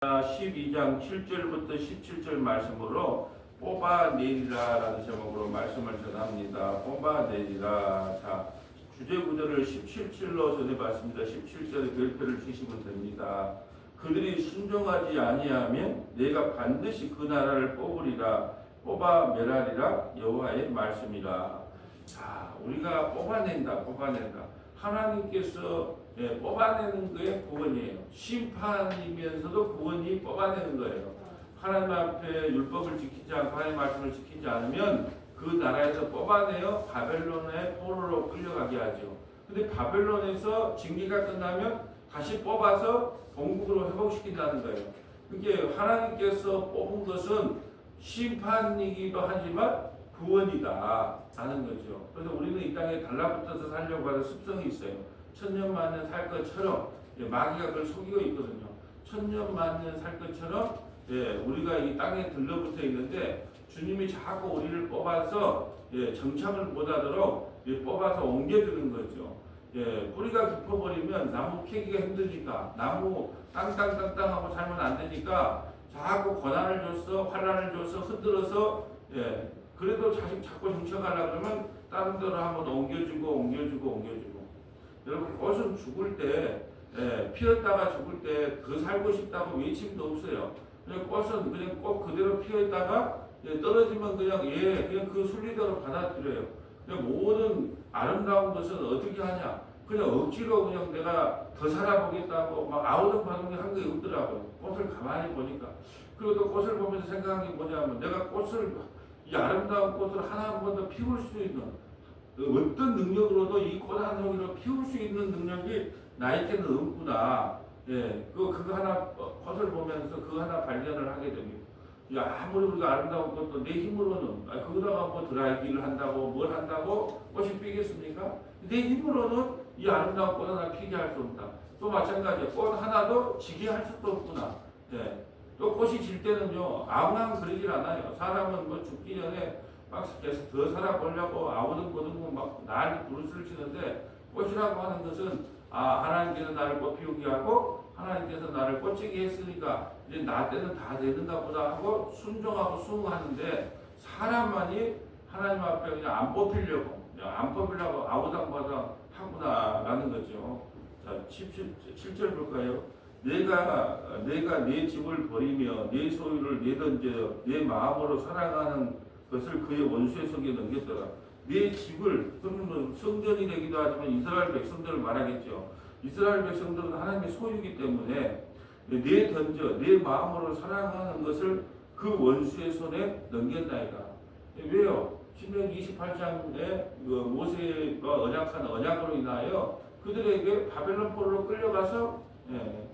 12장 7절부터 17절 말씀으로 뽑아내리라라는 제목으로 말씀을 전합니다. 뽑아내리라. 자, 주제 구절을 17절로 전해봤습니다. 17절에 별표를 치시면 됩니다. 그들이 순종하지 아니하면 내가 반드시 그 나라를 뽑으리라. 뽑아내라리라 여호와의 말씀이라. 자, 우리가 뽑아낸다. 하나님께서 뽑아내는 게 구원이에요. 심판이면서도 구원이 뽑아내는 거예요. 하나님 앞에 율법을 지키지 않고 하나님의 말씀을 지키지 않으면 그 나라에서 뽑아내어 바벨론의 포로로 끌려가게 하죠. 근데 바벨론에서 징계가 끝나면 다시 뽑아서 본국으로 회복시킨다는 거예요. 그게 하나님께서 뽑은 것은 심판이기도 하지만 구원이다 라는 거죠. 그래서 우리는 이 땅에 달라붙어서 살려고 하는 습성이 있어요. 천년만년 살 것처럼 마귀가 그걸 속이고 있거든요. 천년만년 살 것처럼 우리가 이 땅에 들러붙어 있는데 주님이 자꾸 우리를 뽑아서 정착을 못하도록 뽑아서 옮겨주는 거죠. 뿌리가 깊어버리면 나무 캐기가 힘드니까 나무 땅땅땅땅하고 살면 안 되니까 자꾸 고난을 줬어, 환난을 줬어, 흔들어서 그래도 자꾸 정착하려고 그러면 다른 데로 한번 옮겨주고. 여러분 꽃은 죽을 때 피었다가 죽을 때 더 살고 싶다고 외침도 없어요. 그냥 꽃은 그냥 꽃 그대로 피었다가 떨어지면 그냥 그 순리대로 받아들여요. 그냥 모든 아름다운 것은 어떻게 하냐? 그냥 억지로 그냥 내가 더 살아보겠다고 막 아우성바둥이 한 게 없더라고요. 꽃을 가만히 보니까. 그리고 또 꽃을 보면서 생각한 게 뭐냐면 내가 이 아름다운 꽃을 하나 한 번 더 피울 수 있는 어떤 능력으로도 이 꽃 한 송이를 피울 수 있는 능력이 나에게는 없구나. 그거 하나 꽃을 보면서 그거 하나 발견을 하게 됩니다. 아무리 우리가 아름다운 꽃도 내 힘으로는 거기다가 뭐 드라이기를 한다고 뭘 한다고 꽃이 피겠습니까? 내 힘으로는 이 아름다운 꽃 하나 피게 할 수 없다. 또 마찬가지야. 꽃 하나도 지게 할 수도 없구나. 또 꽃이 질 때는요 아무나 그러질 않아요. 사람은 뭐 죽기 전에 막 계속 더 살아보려고 아우등거등 막 난리 부르스를 치는데 꽃이라고 하는 것은 하나님께서 나를 꽃 피우게 하고 하나님께서 나를 꽃지게 했으니까 이제 나 때는 다 되는가 보다 하고 순종하고 수긍하는데 사람만이 하나님 앞에 그냥 안 뽑히려고 아우당바당 하구나라는 거죠. 자, 7절 볼까요? 내가 내 집을 버리며 내 소유를 내던져 내 마음으로 사랑하는 것을 그의 원수의 손에 넘겼더라. 내 집을, 그러면 뭐 성전이 되기도 하지만 이스라엘 백성들을 말하겠죠. 이스라엘 백성들은 하나님의 소유이기 때문에 내 마음으로 사랑하는 것을 그 원수의 손에 넘겼나이다. 왜요? 신명기 28장에 모세가 언약한 언약으로 인하여 그들에게 바벨론 포로로 끌려가서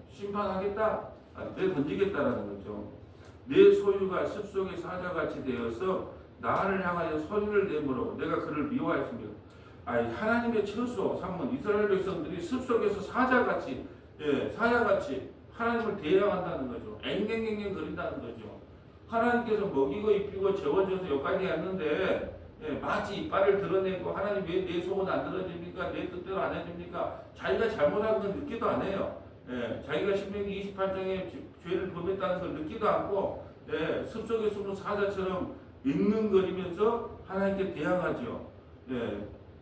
심판하겠다, 내던지겠다라는 거죠. 내 소유가 습속의 사자같이 되어서 나를 향하여 소리를 내므로 내가 그를 미워하였습니다. 하나님의 처소 삼은 이스라엘 백성들이 습속에서 사자같이 하나님을 대항한다는 거죠. 앵앵앵앵 거린다는 거죠. 하나님께서 먹이고 입히고 재워줘서 여기까지 했는데 마치 이빨을 드러내고 하나님 왜 내 속은 안 들어집니까? 내 뜻대로 안 해줍니까? 자기가 잘못한 건 느끼도 안 해요. 자기가 신명기 28장에 죄를 범했다는 걸 느끼도 않고 습속에 숨은 사자처럼 잉능거리면서 하나님께 대항하죠.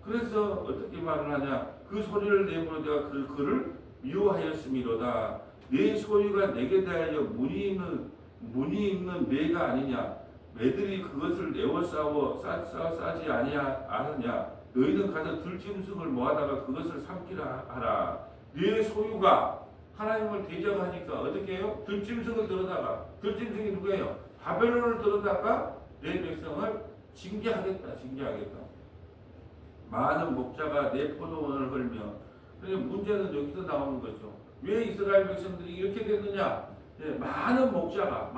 그래서 어떻게 말을 하냐? 그 소리를 내므로 내가 그를 미워하였음이로다. 내 소유가 내게 대하여 문이 있는 매가 아니냐? 매들이 그것을 내어 싸지 아니하느냐? 너희는 가서 들짐승을 모아다가 그것을 삼키라 하라. 내 소유가 하나님을 대적하니까 어떻게 해요? 들짐승을 들어다가, 들짐승이 누구예요? 바벨론을 들어다가 내 백성을 징계하겠다. 많은 목자가 내 포도원을 헐며. 그러니까 문제는 여기서 나오는 거죠. 왜 이스라엘 백성들이 이렇게 됐느냐? 많은 목자가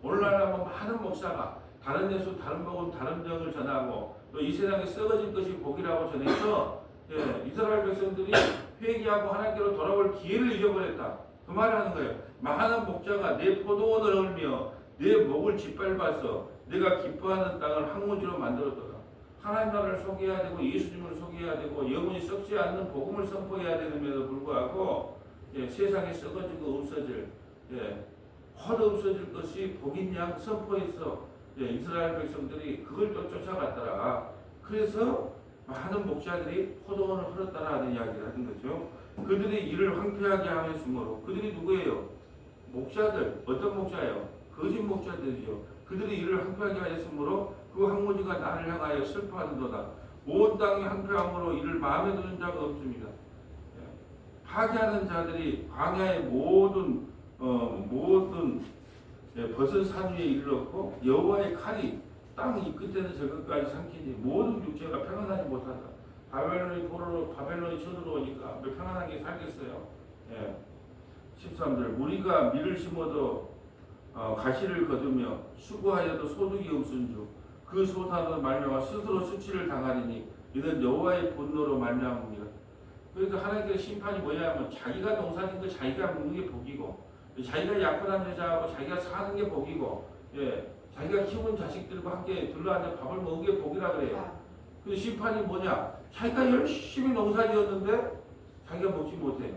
오늘날 하면 많은 목사가 다른 예수, 다른 복음, 다른 정을 전하고 또 이 세상에 썩어진 것이 복이라고 전해서 이스라엘 백성들이 회개하고 하나님께로 돌아올 기회를 잃어버렸다. 그 말을 하는 거예요. 많은 목자가 내 포도원을 헐며 내 목을 짓밟아서 내가 기뻐하는 땅을 황무지로 만들었더라. 하나님 나라를 소개해야 되고 예수님을 소개해야 되고 영원히 썩지 않는 복음을 선포해야 되는데도 불구하고 세상에 썩어지고 없어질 예, 헛 없어질 것이 복인 양 선포해서 예, 이스라엘 백성들이 그걸 또 쫓아갔더라. 그래서 많은 목자들이 포도원을 헐었다라 하는 이야기를 하는 거죠. 그들이 이를 황폐하게 하였으므로 그들이 누구예요? 목자들. 어떤 목자예요? 거짓 목자들이죠. 그들이 이를 황폐하게 하였으므로 그 황무지가 나를 향하여 슬퍼하는도다. 온 땅이 황폐함으로 이를 마음에 드는 자가 없습니다. 예, 파괴하는 자들이 광야의 모든 벗은 산 위에 이르렀고 여호와의 칼이 땅 이 끝에서 저 끝까지 삼키니 모든 육체가 평안하지 못한다. 바벨론이 쳐들어오니까 평안하게 살겠어요. 예. 13절 우리가 밀을 심어도 가시를 거두며 수고하여도 소득이 없은즉 그 소산으로 말미암아 스스로 수치를 당하리니 이는 여호와의 분노로 말미암습니다. 그래서 하나님께서 심판이 뭐냐면 자기가 농사진 거 자기가 먹는 게 복이고 자기가 약혼한 여자하고 자기가 사는 게 복이고 예, 자기가 키운 자식들과 함께 둘러앉아 밥을 먹는 게 복이라 그래요. 근데 심판이 뭐냐? 자기가 열심히 농사지었는데 자기가 먹지 못해요.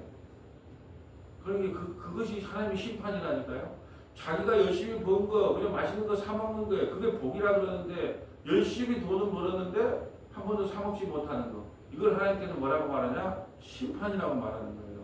그러니까 그것이 하나님의 심판이라니까요. 자기가 열심히 번 거, 그냥 맛있는 거 사 먹는 거예요. 그게 복이라 그러는데 열심히 돈은 벌었는데 한 번도 사 먹지 못하는 거. 이걸 하나님께서 뭐라고 말하냐? 심판이라고 말하는 거예요.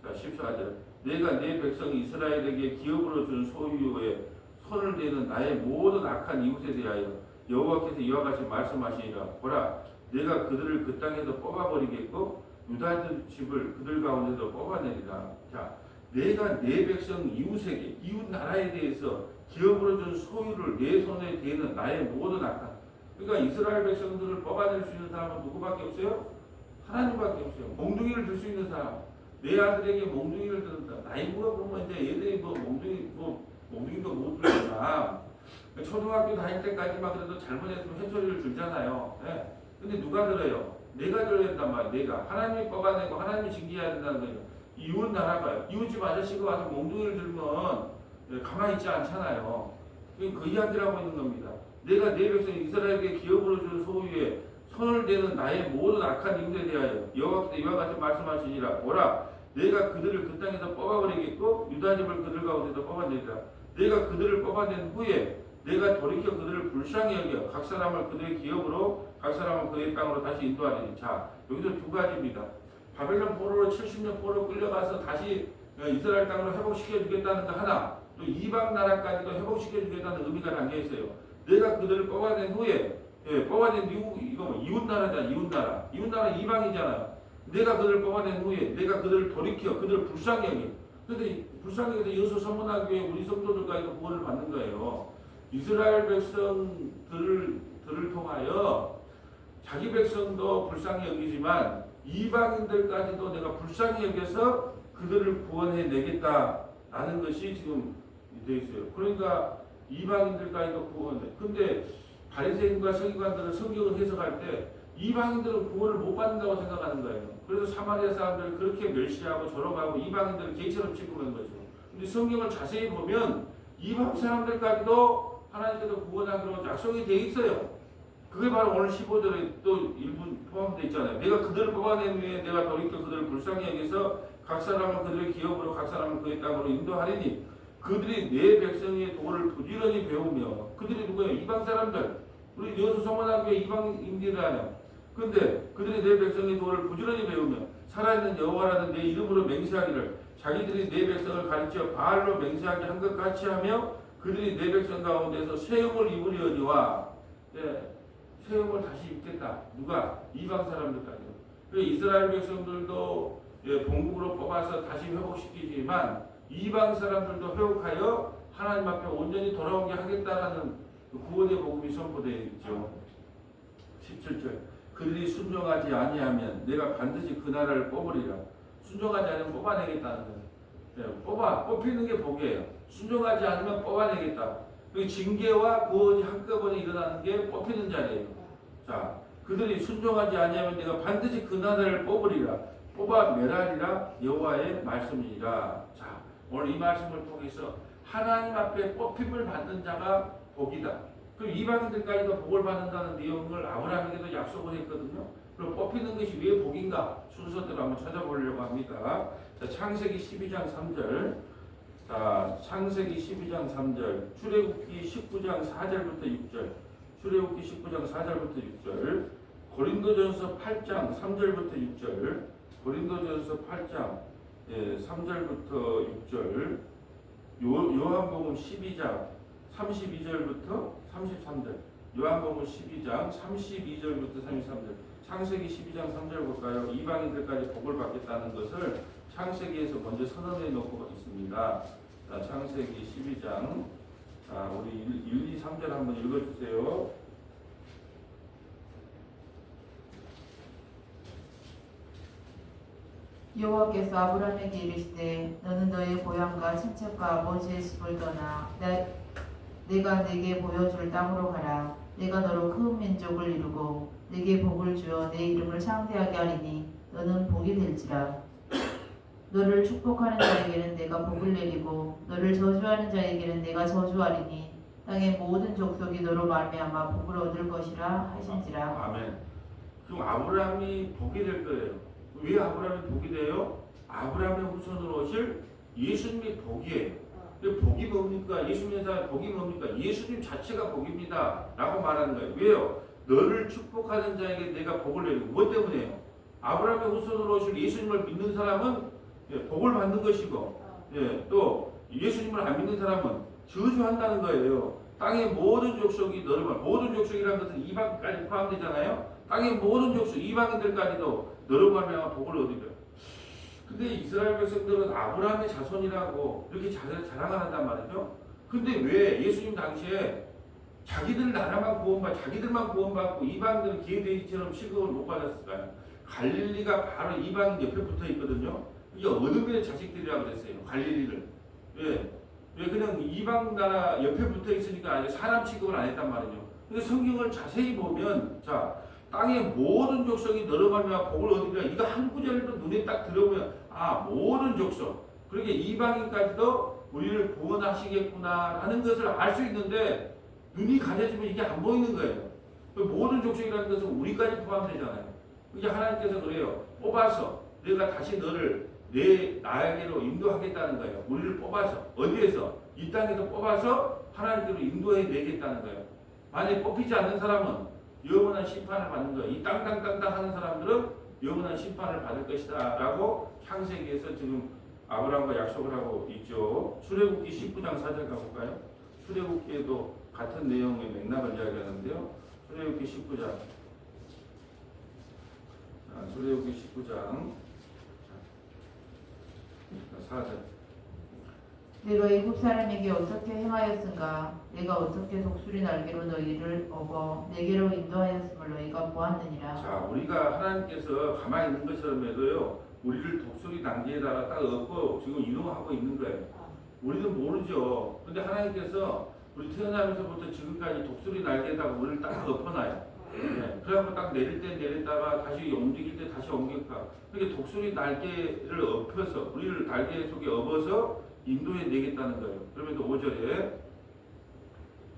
자, 14절. 내가 내 백성 이스라엘에게 기업으로 준 소유에 손을 대는 나의 모든 악한 이웃에 대하여 여호와께서 이와 같이 말씀하시니라. 보라, 내가 그들을 그 땅에서 뽑아버리겠고 유다 집을 그들 가운데서 뽑아내리라. 자, 내가 내 백성 이웃에게 이웃 나라에 대해서 기업으로 준 소유를 내 손에 대는 나의 모든 악한. 그러니까 이스라엘 백성들을 뽑아낼 수 있는 사람은 누구밖에 없어요? 하나님밖에 없어요. 몽둥이를 들 수 있는 사람. 내 아들에게 몽둥이를 든다. 나이가 보면 이제 얘들이 몽둥이도 못 들잖아. 초등학교 다닐 때까지만 그래도 잘못했으면 회초리를 들잖아요. 네. 근데 누가 들어요? 내가 들어야 된단 말이야. 내가. 하나님이 뽑아내고 하나님이 징계해야 된다는 거예요. 이웃 나라가요. 이웃집 아저씨가 와서 몽둥이를 들면 가만히 있지 않잖아요. 그 이야기를 하고 있는 겁니다. 내가 내 백성 이스라엘에게 기업으로 준 소유에 손을 대는 나의 모든 악한 이웃에 대하여 여호와께서 이와 같이 말씀하시니라. 보라, 내가 그들을 그 땅에서 뽑아버리겠고 유다 집을 그들 가운데서 뽑아내리라. 내가 그들을 뽑아낸 후에 내가 돌이켜 그들을 불쌍히 여겨 각 사람을 그들의 기업으로 각 사람을 그의 땅으로 다시 인도하리니. 자, 여기서 두 가지입니다. 바벨론 포로로 70년 포로로 끌려가서 다시 이스라엘 땅으로 회복시켜 주겠다는 거 하나, 또 이방 나라까지도 회복시켜 주겠다는 의미가 담겨 있어요. 내가 그들을 뽑아낸 후에 뽑아낸 이웃 나라잖아. 이웃 나라 이방이잖아. 내가 그들을 뽑아낸 후에 내가 그들을 돌이켜 그들을 불쌍히 여겨. 그런데 불쌍히 여겨서 여수 선문학교에 우리 성도들까지도 구원을 받는 거예요. 이스라엘 백성들을 통하여 자기 백성도 불쌍히 여기지만 이방인들까지도 내가 불쌍히 여겨서 그들을 구원해 내겠다라는 것이 지금 되어 있어요. 그러니까 이방인들까지도 구원해. 근데 바리새인과 서기관들은 성경을 해석할 때 이방인들은 구원을 못 받는다고 생각하는 거예요. 그래서 사마리아 사람들을 그렇게 멸시하고 조롱하고 이방인들을 개처럼 취급하는 거죠. 근데 성경을 자세히 보면 이방 사람들까지도 하나님께서 구원하기로 약속이 되어 있어요. 그게 바로 오늘 15절에 또 일부 포함되어 있잖아요. 내가 그들을 뽑아낸 후에 내가 돌이켜 그들을 불쌍히 여기서 각 사람은 그들의 기업으로 각 사람은 그의 땅으로 인도하리니 그들이 내 백성의 도를 부지런히 배우며. 그들이 누구예요? 이방 사람들. 우리 여수 성문학교에 이방인들이라요. 근데 그들이 내 백성의 도를 부지런히 배우며 살아있는 여호와라는 내 이름으로 맹세하기를 자기들이 내 백성을 가르쳐 바알로 맹세하게 한 것 같이 하며 그들이 내 백성 가운데서 세움을 입으려니와. 세움을 다시 입겠다. 누가? 이방 사람들까지. 이스라엘 백성들도 본국으로 뽑아서 다시 회복시키지만 이방 사람들도 회복하여 하나님 앞에 온전히 돌아오게 하겠다라는 구원의 복음이 선포되어 있죠. 17절. 그들이 순종하지 아니하면 내가 반드시 그 나라를 뽑으리라. 순종하지 않으면 뽑아내겠다는 거예요. 뽑히는 게 복이에요. 순종하지 않으면 뽑아내겠다. 징계와 구원이 한꺼번에 일어나는 게 뽑히는 자리예요. 자, 그들이 순종하지 아니하면 내가 반드시 그 나라를 뽑으리라. 뽑아 메라리라 여호와의 말씀이니라. 자, 오늘 이 말씀을 통해서 하나님 앞에 뽑힘을 받는 자가 복이다. 그럼 이방인들까지도 복을 받는다는 내용을 아브라함에게도 약속을 했거든요. 그럼 뽑히는 것이 왜 복인가? 순서대로 한번 찾아보려고 합니다. 자, 창세기 12장 3절. 자, 창세기 12장 3절, 출애굽기 19장 4절부터 6절, 출애굽기 19장 4절부터 6절, 고린도전서 8장 3절부터 6절, 고린도전서 8장 3절부터 6절, 요한복음 12장 32절부터 33절, 요한복음 12장 32절부터 33절, 창세기 12장 3절 볼까요? 이방인들까지 복을 받겠다는 것을 창세기에서 먼저 선언해 놓고 있습니다. 자, 창세기 12장, 자, 우리 1, 2, 3절 한번 읽어주세요. 여호와께서 아브라함에게 이르시되 너는 너의 고향과 친척과 아버지의 집을 떠나 내가 네게 보여줄 땅으로 가라. 내가 너로 큰 민족을 이루고 네게 복을 주어 내 이름을 창대하게 하리니 너는 복이 될지라. 너를 축복하는 자에게는 내가 복을 내리고 너를 저주하는 자에게는 내가 저주하리니 땅의 모든 족속이 너로 말미암아 복을 얻을 것이라 하신지라. 아멘. 그럼 아브라함이 복이 될 거예요. 왜 아브라함이 복이 돼요? 아브라함의 후손으로 오실 예수님이 복이에요. 근데 복이 뭡니까? 예수 믿는 사람 복이 뭡니까? 예수님 자체가 복입니다 라고 말하는 거예요. 왜요? 너를 축복하는 자에게 내가 복을 내리고. 무엇 때문에요? 아브라함의 후손으로 오실 예수님을 믿는 사람은 복을 받는 것이고, 또 예수님을 안 믿는 사람은 저주한다는 거예요. 땅의 모든 족속이 너를 말, 모든 족속이라는 것은 이방까지 포함되잖아요. 땅의 모든 족속, 이방인들까지도 너를 말미암아 복을 얻으리라. 근데 이스라엘 백성들은 아브라함의 자손이라고 이렇게 자랑을 한단 말이죠. 근데 왜 예수님 당시에 자기들 나라만 구원받고 자기들만 구원받고 이방인들은 기회돼지처럼 취급을 못 받았을까요? 갈릴리가 바로 이방인 옆에 붙어 있거든요. 이게 어둠의 자식들이라고 그랬어요. 갈릴리를. 왜 그냥 이방 나라 옆에 붙어 있으니까 아직 사람 취급을 안 했단 말이죠. 근데 성경을 자세히 보면, 자, 땅의 모든 족속이 너로 말미암아 복을 얻으리라. 이거 한 구절도 눈에 딱 들어오면, 아, 모든 족속. 그러게 이방인까지도 우리를 구원하시겠구나 하는 것을 알 수 있는데 눈이 가려지면 이게 안 보이는 거예요. 모든 족속이라는 것은 우리까지 포함되잖아요. 이게 하나님께서 그래요. 뽑아서 내가 다시 너를 나에게로 인도하겠다는 거예요. 우리를 뽑아서. 어디에서? 이 땅에서 뽑아서 하나님께로 인도해 내겠다는 거예요. 만약에 뽑히지 않는 사람은 영원한 심판을 받는 거예요. 이 땅땅땅땅 하는 사람들은 영원한 심판을 받을 것이다 라고 창세기에서 지금 아브라함과 약속을 하고 있죠. 출애굽기 19장 4절 가볼까요? 출애굽기에도 같은 내용의 맥락을 이야기하는데요. 출애굽기 19장, 출애굽기 19장 4절. 내가 애굽 사람에게 어떻게 행하였은가? 내가 어떻게 독수리 날개로 너희를 업어 내게로 인도하였음을 너희가 보았느니라. 자, 우리가 하나님께서 가만히 있는 것처럼 해도요, 우리를 독수리 날개에다가 딱 업고 지금 이동하고 있는 거예요. 우리는 모르죠. 근데 하나님께서 우리 태어나면서부터 지금까지 독수리 날개에다가 우리를 딱 엎어놔요. 그래갖고 딱 내릴 때 내렸다가 다시 움직일 때 다시 옮길까. 그러니까 독수리 날개를 엎어서 우리를 날개 속에 업어서 인도해 내겠다는 거예요. 그러면서 5절에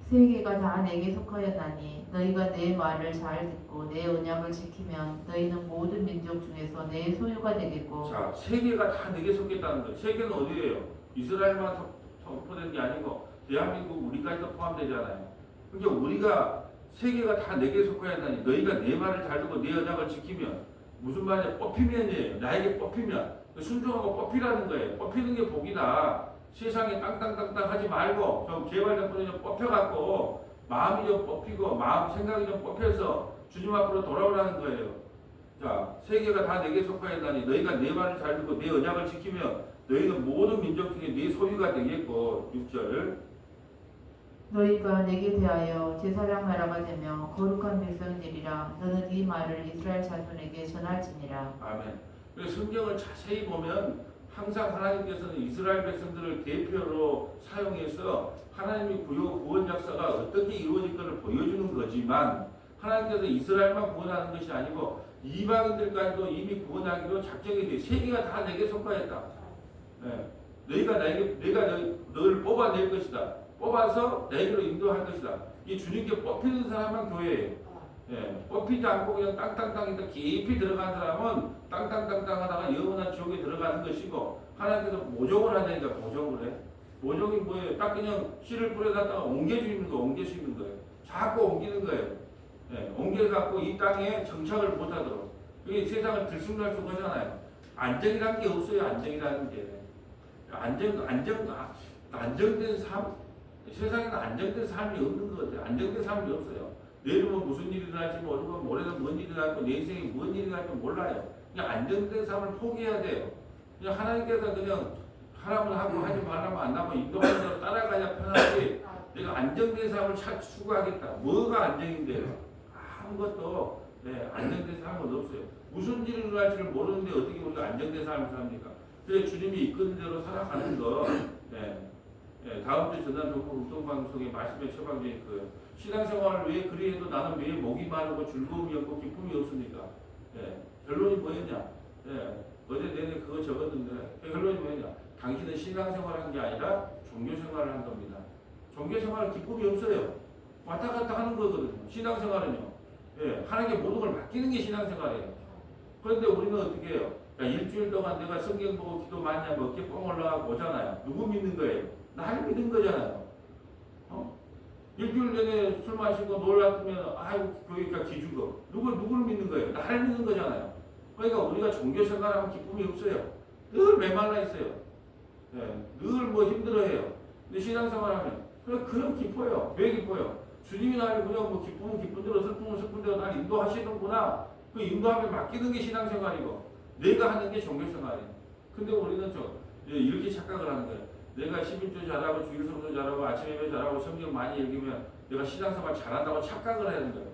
세계가 다 내게 속하였나니 너희가 내 말을 잘 듣고 내 언약을 지키면 너희는 모든 민족 중에서 내 소유가 되겠고. 자, 세계가 다 내게 속겠다는 거예요. 세계는 어디예요? 이스라엘만 선포된 게 아니고 대한민국 우리까지도 포함되잖아요. 그러니까 우리가 세계가 다 내게 속하였나니 너희가 내 말을 잘 듣고 내 언약을 지키면, 무슨 말이야? 뽑히면이에요. 나에게 뽑히면 순종하고 뽑히라는 거예요. 뽑히는 게 복이다. 세상에 땅땅땅땅 하지 말고 좀 제발 좀 뽑혀갖고 마음이 좀 뽑히고 마음 생각이 좀 뽑혀서 주님 앞으로 돌아오라는 거예요. 자, 세계가 다 내게 속하였나니 너희가 내 말을 잘 듣고 내 언약을 지키면 너희는 모든 민족 중에 네 소유가 되겠고. 6절. 너희가 내게 대하여 제사장 나라가 되며 거룩한 백성들이라. 너는 이 말을 이스라엘 자손에게 전할지니라. 아멘. 그래서 성경을 자세히 보면 항상 하나님께서는 이스라엘 백성들을 대표로 사용해서 하나님의 구원 역사가 어떻게 이루어질 것을 보여주는 거지만, 하나님께서 이스라엘만 구원하는 것이 아니고 이방인들까지도 이미 구원하기로 작정이 돼. 세계가 다 내게 속하였다. 내가 너를 뽑아낼 것이다. 뽑아서 내게로 인도할 것이다. 이 주님께 뽑히는 사람만 교회예요. 뽑히지 않고 그냥 땅땅땅 깊이 들어간 사람은 땅땅땅땅 하다가 영원한 지옥에 들어가는 것이고, 하나님께서 모종을 하다니까 모종을 해. 모종이 뭐예요? 딱 그냥 씨를 뿌려놨다가 옮겨주는 거, 옮겨주는 거예요. 자꾸 옮기는 거예요. 예, 옮겨갖고 이 땅에 정착을 못하도록. 그게 세상을 들쑥날쑥 하잖아요. 안정이라는 게 없어요. 안정이라는 게. 안정된 삶, 세상에는 안정된 삶이 없는 것 같아요. 안정된 삶이 없어요. 내일은 뭐 무슨 일이 일어날지 모르고, 모레는 뭔 일이 일어날고, 내 인생에 뭔 일이 일어날지 몰라요. 그냥 안정된 삶을 포기해야 돼요. 그냥 하나님께서 그냥 하라면 하고 하지 말라면 안 하고 인도하는 대로 따라가야 편하지. 내가 안정된 삶을 추구하겠다. 뭐가 안정인데요? 아무것도 안정된 삶은 없어요. 무슨 일이 일어날지를 모르는데 어떻게 우리가 안정된 삶을 삽니까? 그래서 주님이 이끄는 대로 살아가는 거. 다음 주 전남 동부 묵동방송에 말씀에 처방된 그 신앙생활을 왜 그리 해도 나는 왜 목이 마르고 즐거움이 없고 기쁨이 없습니까? 결론이 뭐였냐? 어제 내내 그거 적었는데 결론이 뭐였냐? 당신은 신앙생활한 게 아니라 종교생활을 한 겁니다. 종교생활은 기쁨이 없어요. 왔다 갔다 하는 거거든요. 신앙생활은요. 하나님께 모든 걸 맡기는 게 신앙생활이에요. 그런데 우리는 어떻게 해요? 일주일 동안 내가 성경 보고 기도 많이 하면 어깨 뻥 올라가고 오잖아요. 누구 믿는 거예요? 날 믿는 거잖아요. 일주일 내내 술 마시고 놀았으면 아이고 교회가 기죽어. 누굴 믿는 거예요? 날 믿는 거잖아요. 그러니까 우리가 종교생활하면 기쁨이 없어요. 늘 메말라 있어요. 늘 뭐 힘들어해요. 근데 신앙생활하면 그냥 기뻐요. 왜 기뻐요? 주님이 나를 그냥 뭐 기쁘면 기쁜 대로 슬프면 슬픈 대로 날 인도하시는구나. 그 인도함에 맡기는 게 신앙생활이고 내가 하는 게 종교생활이에요. 근데 우리는 이렇게 착각을 하는 거예요. 내가 11조 잘하고 주일 성수 잘하고 아침 예배 잘하고 성경 많이 읽으면 내가 신앙생활 잘한다고 착각을 하는 거예요.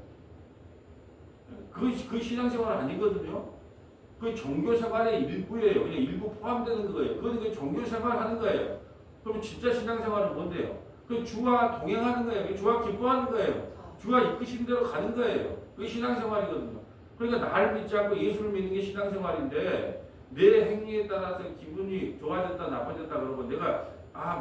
그 신앙생활 아니거든요. 그 종교생활의 일부예요. 그냥 일부 포함되는 거예요. 그건 종교생활 하는 거예요. 그럼 진짜 신앙생활은 뭔데요? 그 주와 동행하는 거예요. 주와 기뻐하는 거예요. 주가 이끄신 대로 가는 거예요. 그게 신앙생활이거든요. 그러니까 나를 믿지 않고 예수를 믿는 게 신앙생활인데 내 행위에 따라서 기분이 좋아졌다 나빠졌다 그러고 내가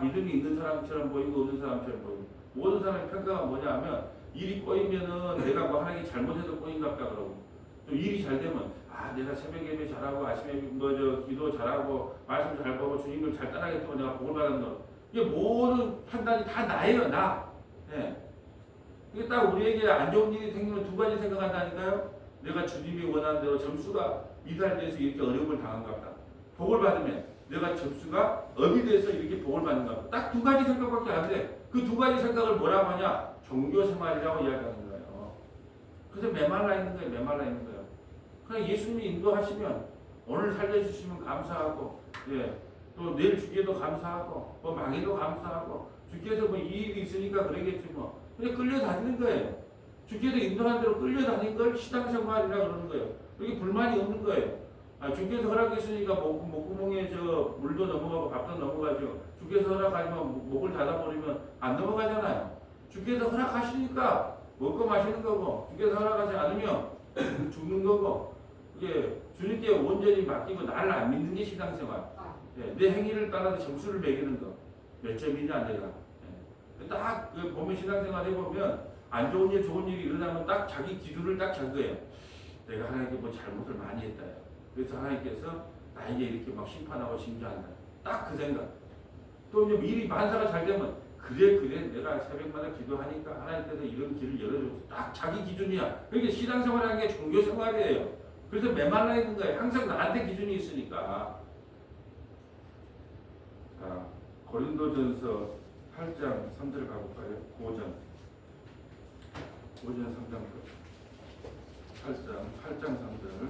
믿음이 있는 사람처럼 보이고 없는 사람처럼 보이고 모든 사람의 평가가 뭐냐 하면 일이 꼬이면은 내가 뭐 하나님 잘못해서 꼬인 것 같다 그러고 또 일이 잘 되면 내가 새벽 예배 잘하고 아침에 기도 잘하고 말씀 잘 보고 주님을 잘 따라하기 때문에 내가 복을 받는 거 이게 모든 판단이 다 나예요. 나. 이게 딱 우리에게 안 좋은 일이 생기면 두 가지 생각한다니까요. 내가 주님이 원하는 대로 점수가 미달돼서 이렇게 어려움을 당한가 보다. 복을 받으면 내가 점수가 업이 돼서 이렇게 복을 받는가 보다. 딱 두 가지 생각밖에 안 돼. 그 두 가지 생각을 뭐라고 하냐? 종교생활이라고 이야기하는 거예요. 그래서 메말라 있는 거예요. 메말라 있는 거예요. 그냥 예수님이 인도하시면 오늘 살려주시면 감사하고 또 내일 주기도 감사하고 뭐 망해도 감사하고 주께서 뭐 이익이 있으니까 그러겠지 뭐. 그냥 끌려다니는 거예요. 주께서 인도하는 대로 끌려다니는 걸 신앙생활이라 그러는 거예요. 여기 불만이 없는 거예요. 주께서 허락했으니까 목구멍에 물도 넘어가고 밥도 넘어가죠. 주께서 허락하지만 목을 닫아버리면 안 넘어가잖아요. 주께서 허락하시니까 먹고 마시는 거고 주께서 허락하지 않으면 죽는 거고 이게 주님께 온전히 맡기고 나를 안 믿는 게 신앙생활. 내 행위를 따라서 점수를 매기는 거. 몇 점이냐 내가. 딱 보면 신앙생활 해보면 안 좋은 일 좋은 일이 일어나면 딱 자기 기준을 딱 잡은 거예요. 내가 하나님께 뭐 잘못을 많이 했다. 그래서 하나님께서 나에게 이렇게 막 심판하고 징계한다. 딱 그 생각. 또 이제 일이 만사가 잘 되면 그래 내가 새벽마다 기도하니까 하나님께서 이런 길을 열어줬어. 딱 자기 기준이야. 그러니까 신앙생활이라는 게 종교생활이에요. 그래서 메말라 있는 거예요. 항상 나한테 기준이 있으니까. 자, 고린도전서 8장 3절 가볼까요? 고전 3장 8장 3절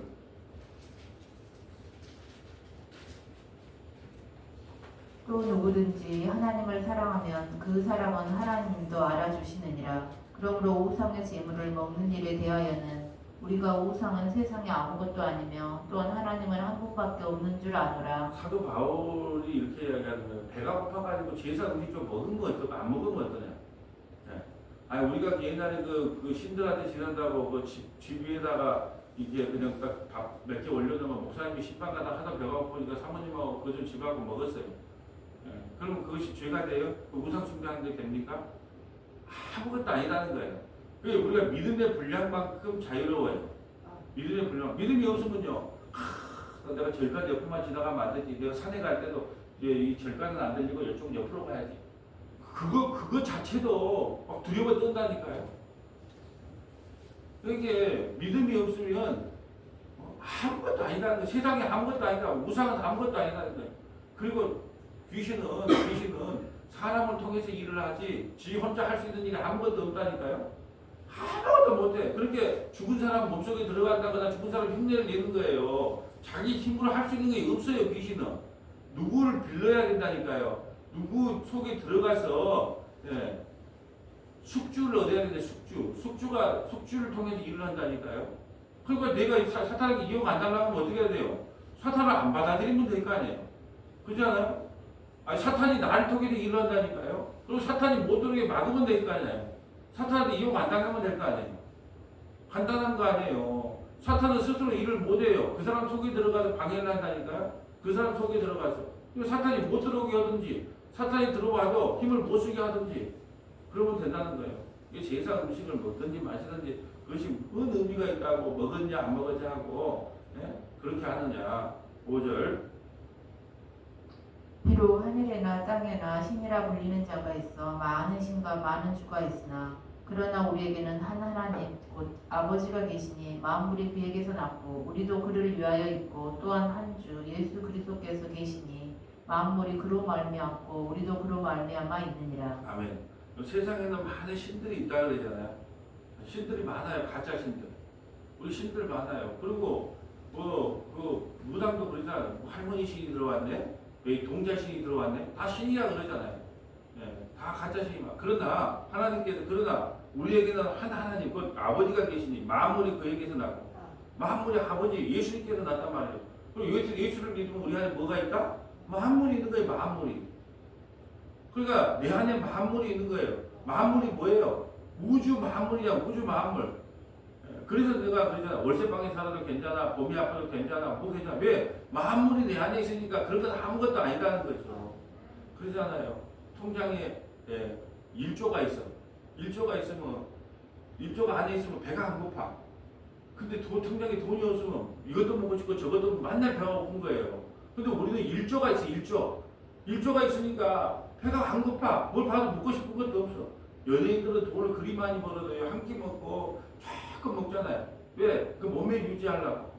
또 누구든지 하나님을 사랑하면 그 사랑은 하나님도 알아주시느니라. 그러므로 우상의 제물을 먹는 일에 대하여는 우리가 우상은 세상에 아무것도 아니며 또한 하나님은 한 분밖에 없는 줄 아노라. 사도 바울이 이렇게 이야기하는 거예요. 배가 고파가지고 제사 우리 좀 먹으면 어떠냐 안 먹으면 어떠냐. 우리가 옛날에 그 신들한테 지낸다고 그 집 위에다가 이게 그냥 딱 밥 몇 개 올려놓으면 목사님이 식빵 가다 하다 배가 고프니까 사모님하고 그거 좀 집하고 먹었어요. 그러면 그것이 죄가 돼요? 그 우상 숭배하는 게 됩니까? 아무것도 아니라는 거예요. 그래서 우리가 믿음의 분량만큼 자유로워요. 믿음의 분량. 믿음이 없으면요. 내가 절까지 옆에만 지나가면 안 되지. 내가 산에 갈 때도 이제 이 절간은 안 들리고 이쪽 옆으로 가야지. 그거 자체도 막 두려워 뜬다니까요. 이게 믿음이 없으면 아무것도 아니라는 거예요. 세상에 아무것도 아니다. 우상은 아무것도 아니라는 거예요. 그리고 귀신은 사람을 통해서 일을 하지 지 혼자 할 수 있는 일이 아무것도 없다니까요. 아무것도 못해. 그렇게 죽은 사람 몸속에 들어간다거나 죽은 사람 흉내를 내는 거예요. 자기 힘으로 할 수 있는 게 없어요. 귀신은 누구를 빌려야 된다니까요. 누구 속에 들어가서 숙주를 얻어야 되는데 숙주를 통해서 일을 한다니까요. 그러니까 내가 사탄에게 이용 안 달라고 하면 어떻게 해야 돼요? 사탄을 안 받아들이면 될 거 아니에요. 그렇지 않아요? 아니, 사탄이 나를 통해서 일을 한다니까요. 그리고 사탄이 못 들어오게 막으면 될 거 아니에요. 사탄한테 이용 안 당하면 될 거 아니에요. 간단한 거 아니에요. 사탄은 스스로 일을 못 해요. 그 사람 속에 들어가서 방해를 한다니까요. 그 사람 속에 들어가서. 사탄이 못 들어오게 하든지, 사탄이 들어와도 힘을 못 쓰게 하든지, 그러면 된다는 거예요. 이게 세상 음식을 먹든지 마시든지 그것이 뭔 의미가 있다고 먹었냐 안 먹었냐 하고 그렇게 하느냐. 5절. 비록 하늘에나 땅에나 신이라 불리는 자가 있어 많은 신과 많은 주가 있으나 그러나 우리에게는 한 하나님 곧 아버지가 계시니 만물이 그에게서 났고 우리도 그를 위하여 있고 또한 한 주 예수 그리스도께서 계시니 만물이 그로 말미암고 우리도 그로 말미암아 있느니라. 아멘. 세상에는 많은 신들이 있다 그러잖아요. 신들이 많아요. 가짜 신들. 우리 신들 많아요. 그리고 그 무당도 그러잖아요. 할머니 신이 들어왔네. 왜 동자신이 들어왔네. 다 신이라 그러잖아요. 다 가짜 신이만. 그러나 우리에게는 한 하나님, 그 아버지가 계시니 만물이 그에게서 났고 만물의 아버지 예수님께서 났단 말이에요. 그리고 예수를 믿으면 우리 안에 뭐가 있다? 만물이 있는 거예요. 만물이. 그러니까 내 안에 만물이 있는 거예요. 만물이 뭐예요? 우주 만물이야. 우주 만물. 그래서 내가 그러잖아. 월세방에 살아도 괜찮아. 봄이 아파도 괜찮아. 뭐 괜찮아. 왜? 만물이 내 안에 있으니까 그런 건 아무것도 아니라는 거죠. 그러잖아요. 통장에 1조가 있어. 1조가 있으면 1조가 안에 있으면 배가 안 고파. 근데 통장에 돈이 없으면 이것도 먹고 싶고 저것도 맨날 배가 고픈 거예요. 근데 우리는 1조가 있어. 1조. 1조가 있으니까 배가 안 고파. 뭘 봐도 먹고 싶은 것도 없어. 연예인들은 돈을 그리 많이 벌어도요. 한 끼 먹고 조금 먹잖아요. 왜? 그 몸에 유지하려고.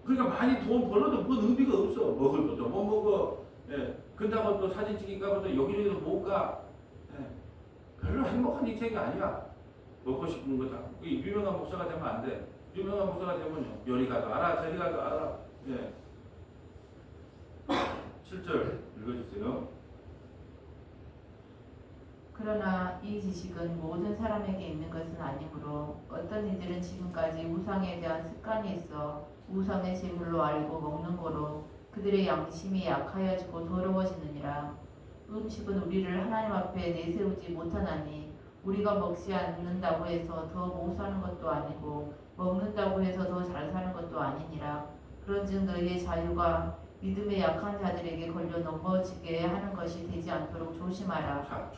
그러니까 많이 돈 벌어도 뭔 의미가 없어. 먹을 것도 못 먹어. 그렇다고 또 사진 찍을까 보다 여기저기도 못 가. 별로 행복한 인생이 아니야. 먹고 싶은 거다. 유명한 목사가 되면 안 돼. 유명한 목사가 되면 요리 가도 알아. 저리 가도 알아. 7절 읽어주세요. 그러나 이 지식은 모든 사람에게 있는 것은 아니므로 어떤 이들은 지금까지 우상에 대한 습관이 있어 우상의 제물로 알고 먹는 거로 그들의 양심이 약하여지고 더러워지느니라. 음식은 우리를 하나님 앞에 내세우지 못하나니 우리가 먹지 않는다고 해서 더 못 사는 것도 아니고 먹는다고 해서 더 잘 사는 것도 아니니라. 그런즉 너희의 자유가 믿음의 약한 자들에게 걸려 넘어지게 하는 것이 되지 않도록 조심하라. 자,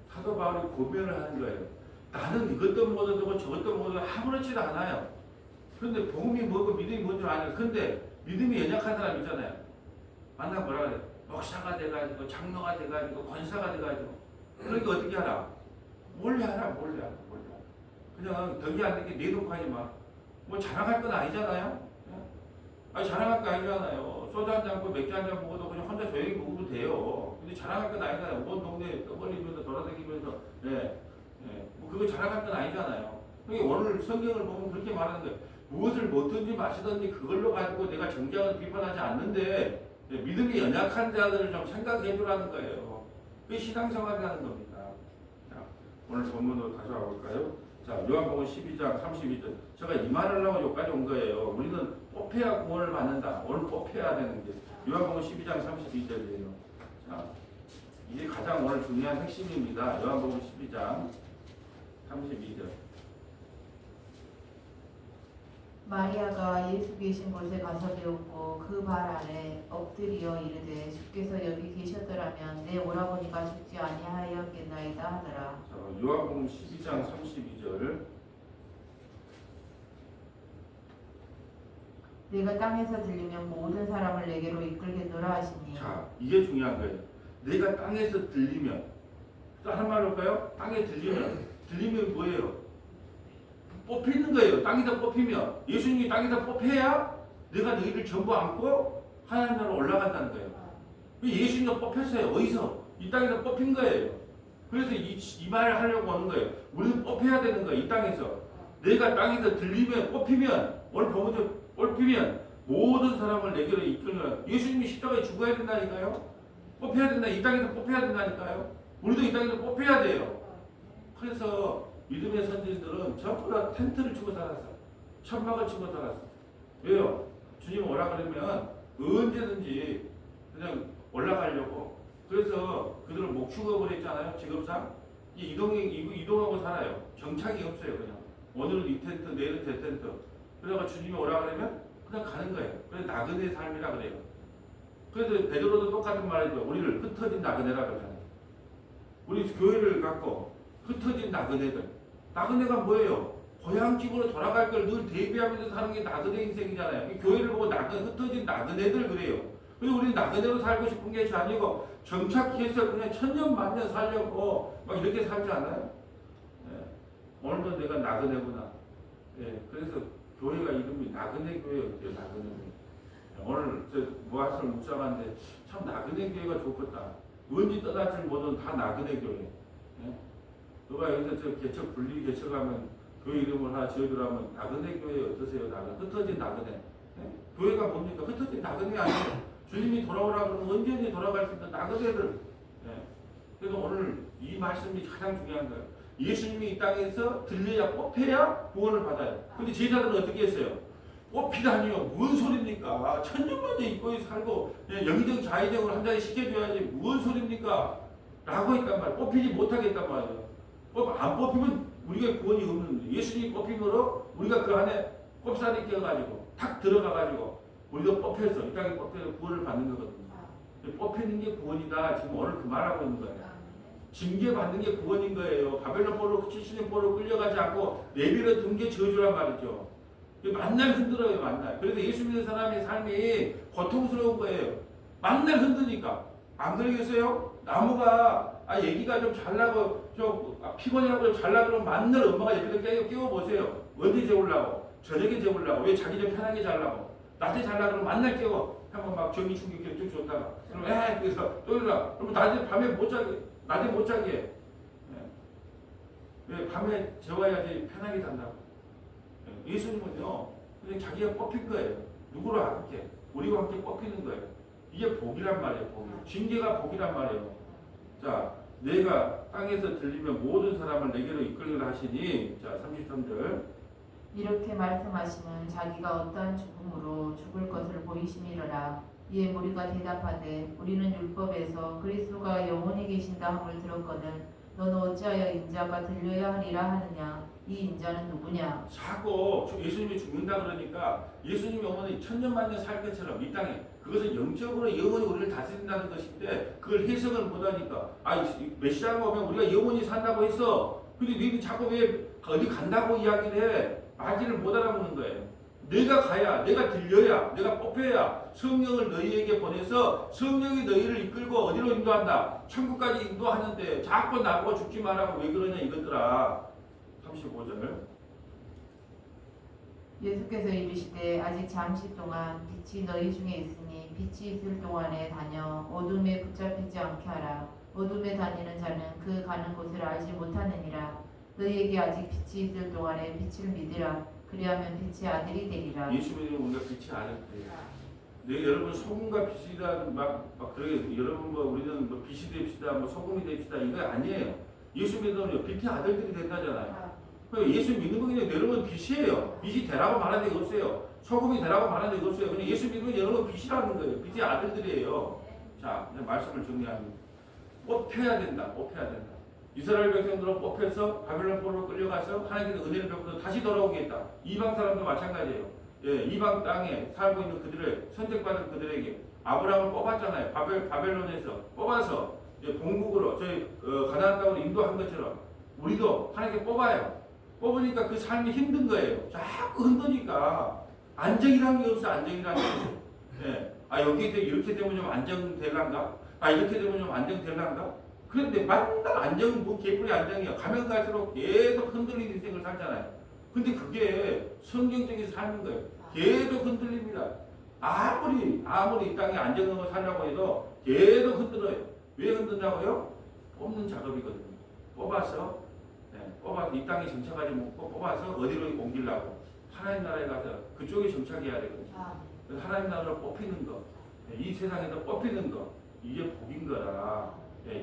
사도 바울이 고면을 하는 거예요. 나는 이것도 못 얻고 저것도 못 얻고 아무렇지도 않아요. 근데 복음이 뭐고 믿음이 뭔 줄 아냐. 근데 믿음이 연약한 사람 있잖아요. 만나 뭐라 그래? 목사가 돼가지고 장로가 돼가지고 권사가 돼가지고 그러니까 어떻게 하라? 몰래 하라. 그냥 덕이 안 되게 내놓고 하지 마. 뭐 자랑할 건 아니잖아요. 아니 자랑할 거 아니잖아요. 소주 한 잔 먹고 맥주 한 잔 먹어도 그냥 혼자 조용히 먹으면 돼요. 근데 자랑할 건 아니잖아요. 온 동네 떠벌리면서 돌아다니면서 뭐 그거 자랑할 건 아니잖아요. 그러니까 오늘 성경을 보면 그렇게 말하는 거예요. 무엇을 먹든지 마시든지 그걸로 가지고 내가 정죄하고 비판하지 않는데 믿음이 연약한 자들을 좀 생각해 주라는 거예요. 그게 신앙생활이라는 겁니다. 자, 오늘 본문으로 다시 와볼까요? 자, 요한복음 12장 32절. 제가 이 말을 하고 여기까지 온 거예요. 우리는 뽑혀야 구원을 받는다. 오늘 뽑혀야 되는 게 요한복음 12장 32절이에요. 자, 이게 가장 오늘 중요한 핵심입니다. 요한복음 12장 32절. 마리아가 예수 계신 곳에 가서 배웠고 그 발 아래 엎드리어 이르되 주께서 여기 계셨더라면 내 오라버니가 죽지 아니하였겠나이다 하더라. 자, 요한복음 12장 32절. 내가 땅에서 들리면 모든 사람을 내게로 이끌겠노라 하시니. 자, 이게 중요한 거예요. 내가 땅에서 들리면, 또 한 말로 할까요? 땅에 들리면 뭐예요? 뽑히는 거예요. 땅에다 뽑히면. 예수님이 땅에다 뽑혀야 내가 너희를 전부 안고 하나님 나라로 올라간다는 거예요. 예수님도 뽑혔어요. 어디서? 이 땅에서 뽑힌 거예요. 그래서 이 말을 하려고 하는 거예요. 우리는 뽑혀야 되는 거예요. 이 땅에서. 내가 땅에서 들리면, 뽑히면, 오늘 보면서 뽑히면 모든 사람을 내게로 이끌는 예수님이 십자가에 죽어야 된다니까요. 뽑혀야 된다. 이 땅에서 뽑혀야 된다니까요. 우리도 이 땅에서 뽑혀야 돼요. 그래서 믿음의 선진들은 전부 다 텐트를 치고 살았어. 천막을 치고 살았어. 왜요? 주님 오라 그러면 언제든지 그냥 올라가려고. 그래서 그들을 목 죽어버렸잖아요. 직업상. 이동하고 살아요. 정착이 없어요. 그냥. 오늘은 이 텐트, 내일은 제 텐트. 그러다가 주님이 오라 그러면 그냥 가는 거예요. 그래서 나그네 삶이라 그래요. 그래서 베드로도 똑같은 말이죠. 우리를 흩어진 나그네라 그러잖아요. 우리 교회를 갖고 흩어진 나그네들. 나그네가 뭐예요? 고향집으로 돌아갈 걸 늘 대비하면서 사는 게 나그네 인생이잖아요. 이 교회를 보고 흩어진 나그네들 그래요. 그리고 우리 나그네로 살고 싶은 게 아니고 정착해서 그냥 천년 만년 살려고 막 이렇게 살지 않아요? 예. 오늘도 내가 나그네구나. 예. 그래서 교회가 이름이 나그네 교회였대요. 나그네 교회. 오늘 저 모아설 묵상하는데 참 나그네 교회가 좋겠다. 언제 떠날지 모든 다 나그네 교회. 예? 누가 여기서 저 개척 분리 개척하면 교회 이름을 하나 지어주라면 나그네 교회 어떠세요? 흩어진 나그네. 예? 교회가 뭡니까? 흩어진 나그네 아니에요. 주님이 돌아오라 그러면 언제든지 돌아갈 수 있는 나그네들. 예. 그래서 오늘 이 말씀이 가장 중요한 거예요. 예수님이 이 땅에서 들려야 뽑혀야 구원을 받아요. 근데 제자들은 어떻게 했어요? 뽑히다니요. 뭔 소리입니까? 천년만년 입고 살고 영의정 자의정을 한 자리 시켜줘야지 뭔 소리입니까? 라고 했단 말이에요. 뽑히지 못하겠단 말이에요. 안 뽑히면 우리가 구원이 없는 거예요. 예수님이 뽑힘으로 우리가 그 안에 꼽사리 끼어가지고 탁 들어가가지고 우리가 뽑혀서 이 땅에 뽑혀서 구원을 받는 거거든요. 뽑히는 게 구원이다. 지금 오늘 그 말하고 있는 거예요. 징계받는 게 구원인 거예요. 바벨론 포로 70년 포로 끌려가지 않고 내비를 둔 게 저주란 말이죠. 만날 흔들어요. 만날. 그래서 예수 믿는 사람의 삶이 고통스러운 거예요. 만날 흔드니까. 안 그러겠어요? 나무가 얘기가 좀 잘나고 좀 피곤하고 좀 잘나 그러면 만날 엄마가 옆에서 깨워보세요. 언제 재우려고? 저녁에 재우려고? 왜 자기 좀 편하게 잘라고? 낮에 잘라 그러면 만날 깨워. 한번 막 전기 충격기를 쭉 줬다가 그러면 그래서 또 일어나. 그러면 낮에 밤에 못 자게. 낮에 못 자게 해. 왜 밤에 재워야지 편하게 잔다고. 예수님은요, 그냥 자기가 뽑힌 거예요. 누구로 함께? 우리와 함께 뽑히는 거예요. 이게 복이란 말이에요. 복. 징계가 복이란 말이에요. 자, 내가 땅에서 들리면 모든 사람을 내게로 이끌리라 하시니, 자, 33절. 이렇게 말씀하시는 자기가 어떠한 죽음으로 죽을 것을 보이심이로라. 이에 무리가 대답하되 우리는 율법에서 그리스도가 영원히 계신다 함을 들었거늘 너는 어찌하여 인자가 들려야 하리라 하느냐. 이 인자는 누구냐. 자꾸 예수님이 죽는다 그러니까 예수님이 어머니 천년만년 살 것처럼 이 땅에 그것은 영적으로 영원히 우리를 다스린다는 것인데 그걸 해석을 못하니까 메시아가 오면 우리가 영원히 산다고 했어. 근데 너희는 자꾸 왜 어디 간다고 이야기를 해. 말지를 못 알아보는 거예요. 내가 가야, 내가 들려야, 내가 뽑혀야 성령을 너희에게 보내서 성령이 너희를 이끌고 어디로 인도한다? 천국까지 인도하는데 자꾸 나보고 죽지 말라고 왜 그러냐 이것들아. 35절. 예수께서 이르시되 아직 잠시 동안 빛이 너희 중에 있으니 빛이 있을 동안에 다녀 어둠에 붙잡히지 않게 하라. 어둠에 다니는 자는 그 가는 곳을 알지 못하느니라. 너희에게 아직 빛이 있을 동안에 빛을 믿으라. 그리하면 빛의 아들이 되리라. 예수 믿으면 우리가 빛이 아들이에요. 네, 여러분 소금과 빛이다 막 그러게 여러분 뭐 우리는 뭐 빛이 됩시다, 뭐 소금이 됩시다 이거 아니에요. 예수 믿으면 빛의 아들들이 된다잖아요. 예수 믿는 거는 여러분 빛이에요. 빛이 되라고 말한 적이 없어요. 소금이 되라고 말한 적이 없어요. 그냥 예수 믿으면 여러분 빛이라는 거예요. 빛의 아들들이에요. 자, 말씀을 정리합니다. 뽑혀야 된다. 뽑혀야 된다. 이스라엘 백성들은 뽑혀서 바벨론 포로로 끌려가서 하나님께서 은혜를 베풀어 다시 돌아오겠다. 이방 사람도 마찬가지예요. 예, 이방 땅에 살고 있는 그들의 선택받은 그들에게 아브라함을 뽑았잖아요. 바벨론에서 뽑아서 본국으로 저희 가나안 땅으로 인도한 것처럼 우리도 하나님께 뽑아요. 뽑으니까 그 삶이 힘든 거예요. 자꾸 흔드니까 안정이라는 게 없어. 안정이라는 게 없어. 예. 아 여기 이렇게 되면 좀 안정될란가? 아 이렇게 되면 좀 안정될란가? 그런데 맨날 안정은 뭐 개뿔이 안정이야. 가면 갈수록 계속 흔들리는 인생을 살잖아요. 근데 그게 성경적인 삶인 거예요. 계속 흔들립니다. 아무리 이 땅에 안정을 살려고 해도 계속 흔들어요. 왜 흔드냐고요? 뽑는 작업이거든요. 뽑아서 이 땅에 정착하지 못고 뽑아서 어디로 옮기려고 하나님 나라에 가서 그쪽에 정착해야 되거든요. 그래서 하나님 나라를 뽑히는 거, 이 세상에서 뽑히는 거, 이게 복인 거라.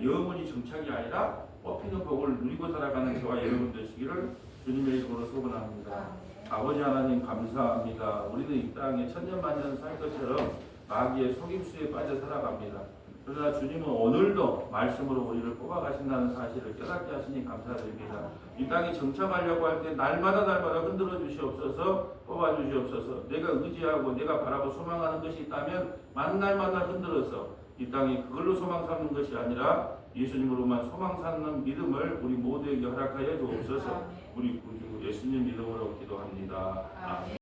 영원히 정착이 아니라 뽑히는 복을 누리고 살아가는 저와 여러분 되시기를 주님의 이름으로 소원합니다. 아버지 하나님 감사합니다. 우리는 이 땅에 천년만년 살 것처럼 마귀의 속임수에 빠져 살아갑니다. 그러나 주님은 오늘도 말씀으로 우리를 뽑아가신다는 사실을 깨닫게 하시니 감사드립니다. 이 땅에 정착하려고 할 때 날마다 흔들어 주시옵소서, 뽑아 주시옵소서. 내가 의지하고 내가 바라고 소망하는 것이 있다면 만날마다 흔들어서 이 땅에 그걸로 소망 삼는 것이 아니라 예수님으로만 소망 삼는 믿음을 우리 모두에게 허락하여 주옵소서. 우리 구주 예수님 이름으로 기도합니다. 아멘.